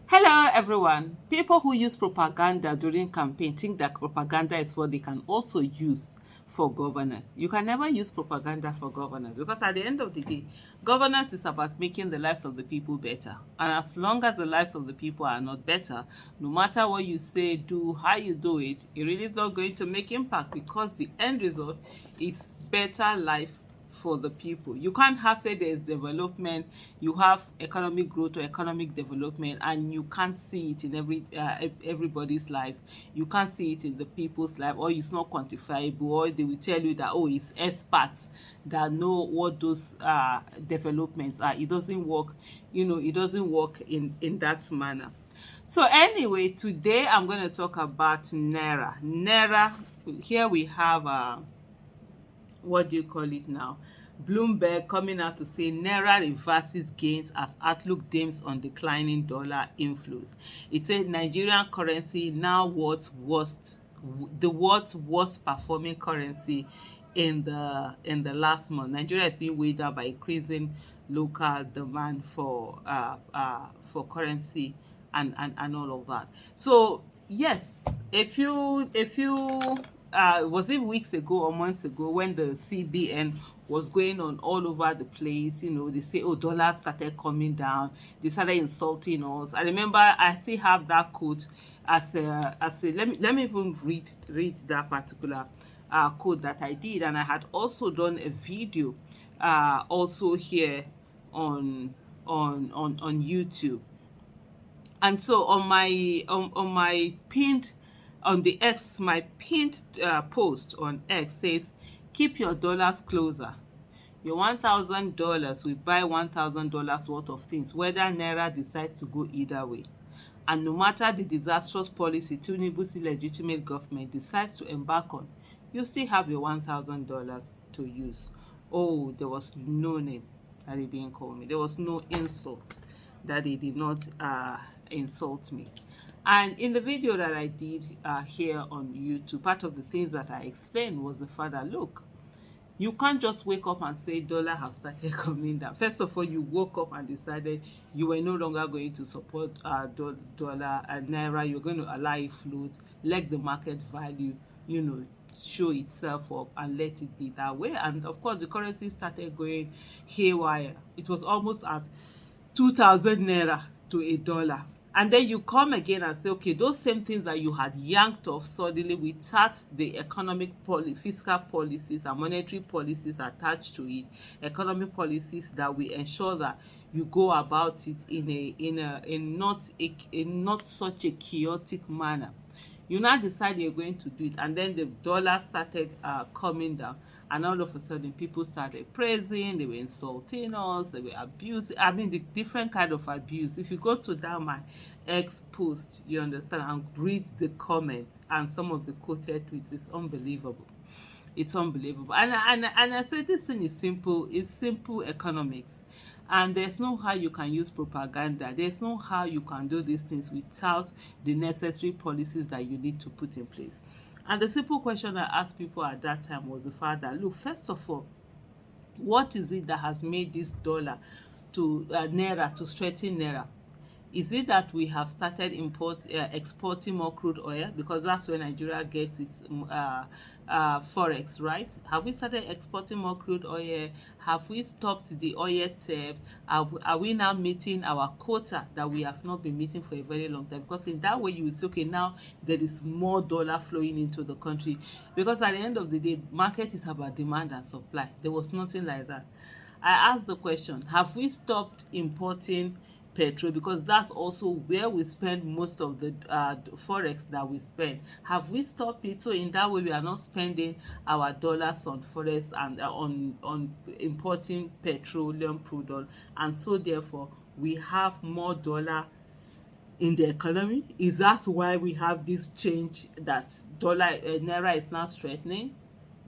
Hello, everyone. People who use propaganda during campaign think that propaganda is what they can also use for governance. You can never use propaganda for governance because at the end of the day, governance is about making the lives of the people better. And as long as the lives of the people are not better, no matter what you say, do, how you do it, it really is not going to make impact because the end result is better life for the people. You can't have say there's development, you have economic growth or economic development, and you can't see it in everybody's lives. You can't see it in the people's life, or it's not quantifiable, or they will tell you that it's experts that know what those developments are. It doesn't work, it doesn't work in that manner. So anyway, today I'm going to talk about Naira. Here we have what do you call it now? Bloomberg coming out to say Naira reverses gains as outlook dims on declining dollar inflows. It said Nigerian currency now the worst performing currency in the last month. Nigeria is being weighed down by increasing local demand for currency and all of that. So yes, a few was it weeks ago or months ago when the CBN was going on all over the place, they say, oh, dollars started coming down, they started insulting us. I remember I still have that quote as a let me even read that particular code that I did, and I had also done a video also here on YouTube. And so on my pinned on the X, my pinned post on X says, keep your dollars closer. Your $1,000 will buy $1,000 worth of things, whether Naira decides to go either way. And no matter the disastrous policy Tinubu's illegitimate government decides to embark on, you still have your $1,000 to use. Oh, there was no name that he didn't call me. There was no insult that he did not insult me. And in the video that I did here on YouTube, part of the things that I explained was the fact that, look, you can't just wake up and say dollar have started coming down. First of all, you woke up and decided you were no longer going to support dollar and Naira. You're going to allow it float, let the market value, show itself up and let it be that way. And of course, the currency started going haywire. It was almost at 2,000 naira to a dollar. And then you come again and say, okay, those same things that you had yanked off suddenly without the fiscal policies and monetary policies attached to it, economic policies that will ensure that you go about it in not such a chaotic manner. You now decide you're going to do it, and then the dollar started coming down, and all of a sudden people started praising, they were insulting us, they were abusing. I mean, the different kind of abuse. If you go to that my X post, you understand, and read the comments and some of the quoted tweets, it's unbelievable. It's unbelievable. And I say this thing is simple. It's simple economics. And there's no how you can use propaganda. There's no how you can do these things without the necessary policies that you need to put in place. And the simple question I asked people at that time was the fact that, look, first of all, what is it that has made this dollar to Naira to strengthen Naira? Is it that we have started exporting more crude oil, because that's where Nigeria gets its forex, right? Have we started exporting more crude oil? Have we stopped the oil theft? Are we now meeting our quota that we have not been meeting for a very long time? Because in that way you will say, okay, now there is more dollar flowing into the country, because at the end of the day, market is about demand and supply. There was nothing like that. I asked the question, have we stopped importing petrol, because that's also where we spend most of the forex that we spend? Have we stopped it? So in that way we are not spending our dollars on forex and on importing petroleum product, and so therefore we have more dollar in the economy. Is that why we have this change that Naira is now strengthening?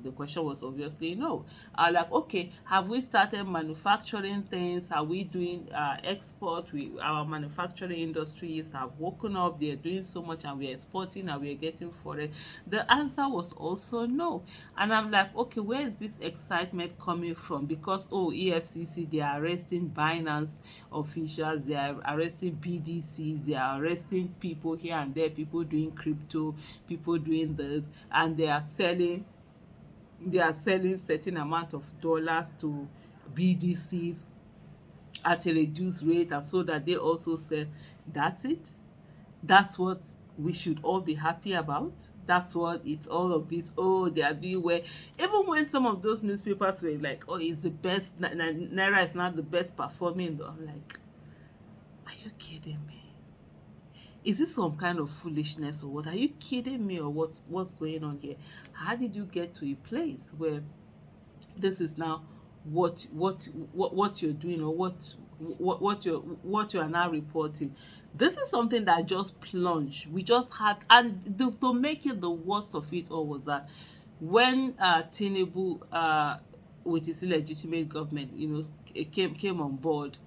The question was obviously no. I like, okay, have we started manufacturing things? Are we doing export? Our manufacturing industries have woken up. They're doing so much, and we're exporting, and we're getting foreign. The answer was also no. And I'm like, okay, where is this excitement coming from? Because, oh, EFCC, they are arresting Binance officials, they are arresting BDCs, they are arresting people here and there, people doing crypto, people doing this, and they are selling certain amount of dollars to BDCs at a reduced rate, and so that they also sell. That's it. That's what we should all be happy about. That's what it's all of this. Oh, they are doing well. Even when some of those newspapers were like, oh, it's the best, Naira is not the best performing. I'm like, are you kidding me? Is this some kind of foolishness or what? Are you kidding me, or what's going on here? How did you get to a place where this is now what you're doing, or what you are now reporting? This is something that just plunged. We just had, and to make it the worst of it all was that when Tinubu, with his illegitimate government, came on board,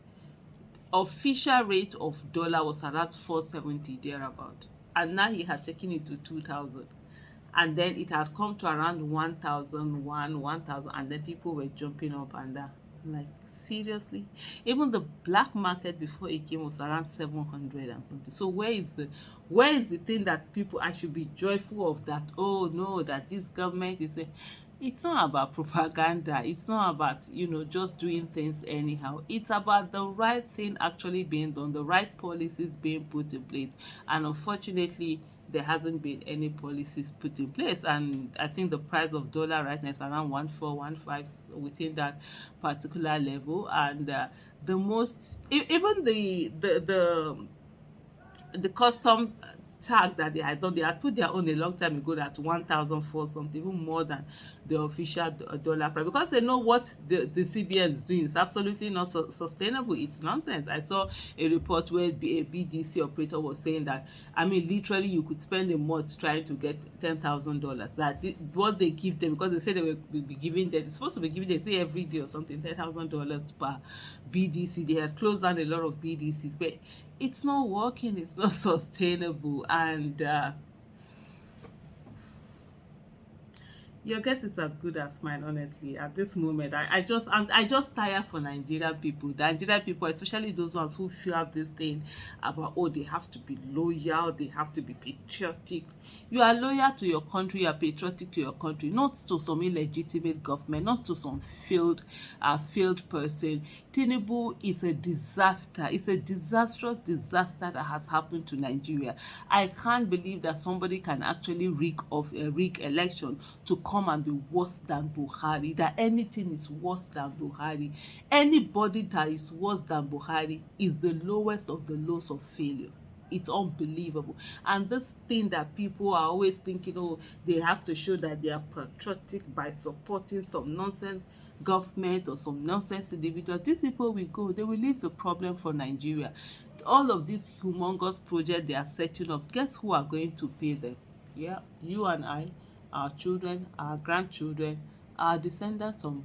official rate of dollar was around 470 thereabout, and now he had taken it to 2000, and then it had come to around 1000, and then people were jumping up and down. I'm like, seriously? Even the black market before it came was around 700 and something. So where is the thing that people, I should be joyful of, that, oh no, that this government is a, it's not about propaganda. It's not about, just doing things anyhow. It's about the right thing actually being done, the right policies being put in place. And unfortunately, there hasn't been any policies put in place. And I think the price of dollar right now is around 1415, within that particular level. And the most, even the custom tag that they had put their own a long time ago, that 1004 something, even more than the official dollar price, because they know what the CBN is doing. It's absolutely not sustainable. It's nonsense. I saw a report where a BDC operator was saying that, I mean, literally you could spend a month trying to get $10,000. That what they give them, because they say they will be giving them, it's supposed to be giving them, say, every day or something, $10,000 per BDC. They had closed down a lot of BDCs, but it's not working. It's not sustainable. And your guess is as good as mine, honestly. At this moment, I just tire for Nigerian people. The Nigerian people, especially those ones who feel this thing about, oh, they have to be loyal, they have to be patriotic. You are loyal to your country, you are patriotic to your country, not to some illegitimate government, not to some failed person. Tinubu is a disaster. It's a disastrous disaster that has happened to Nigeria. I can't believe that somebody can actually rig election to come and be worse than Buhari, that anything is worse than Buhari. Anybody that is worse than Buhari is the lowest of the lows of failure. It's unbelievable. And this thing that people are always thinking, oh, they have to show that they are patriotic by supporting some nonsense government or some nonsense individual. These people will go, they will leave the problem for Nigeria. All of these humongous projects they are setting up, guess who are going to pay them? Yeah, you and I, our children, our grandchildren, our descendants on